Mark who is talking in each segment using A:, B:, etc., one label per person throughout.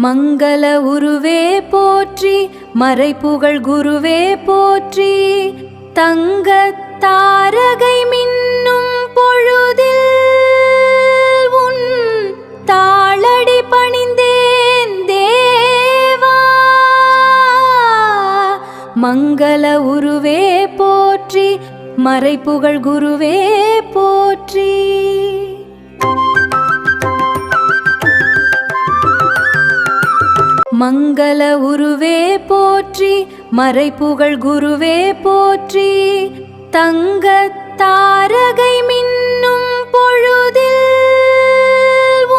A: மங்கள உருவே போற்றி, மறைப்புகழ் குருவே போற்றி. தங்கத் தாரகை மின்னும் பொழுதில் உன் தாளடி பணிந்தேன் தேவா. மங்கள உருவே போற்றி, மறைப்புகழ் குருவே போற்றி. மங்கள உருவே போற்றி, மறைப்புகழ் குருவே போற்றி. தங்கத் தாரகை மின்னும் பொழுதில்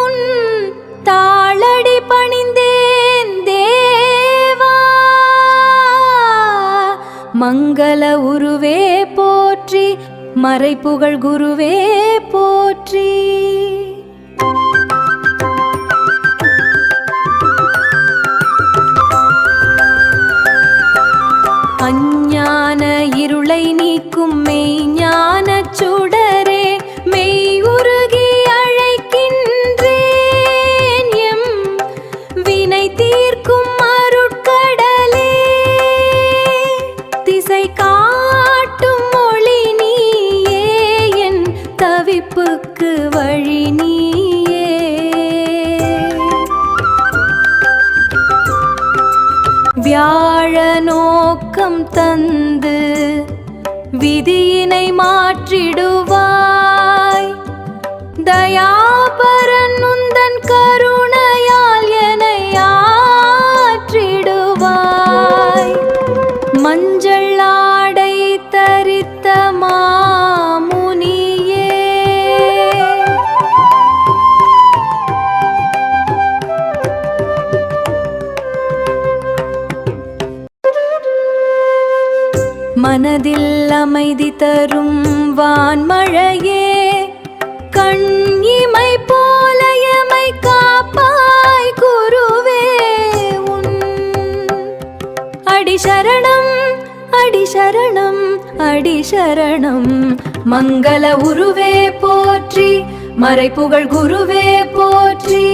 A: உன் தாளடி பணிந்தேன் தேவா. மங்கள உருவே போற்றி, மறைப்புகழ் குருவே போற்றி. அஞ்ஞான இருளை நீக்கும் மெய்ஞானச் சுடரே, மெய் உருகி அழைக்கின்றேன் எம் வினை தீர்க்கும் அருட்கடலே. திசை காட்டும் ஒளி நீயே, என் தவிப்புக்கு வழி நீயே. வியாழ நோக்கம் தந்து விதியினை மாற்றிடுவாய். தயாபரன் உந்தன் கருணையால் என்னை ஆற்றிடுவாய். மஞ்சள் ஆடை தரித்த மாமுனியே, மனதில் அமைதி தரும் வான்மழையே, கண் இமை போல எமை காப்பாய் குருவே. உன் அடி சரணம், அடி சரணம், அடி சரணம். மங்கள உருவே போற்றி, மறைப்புகழ் குருவே போற்றி.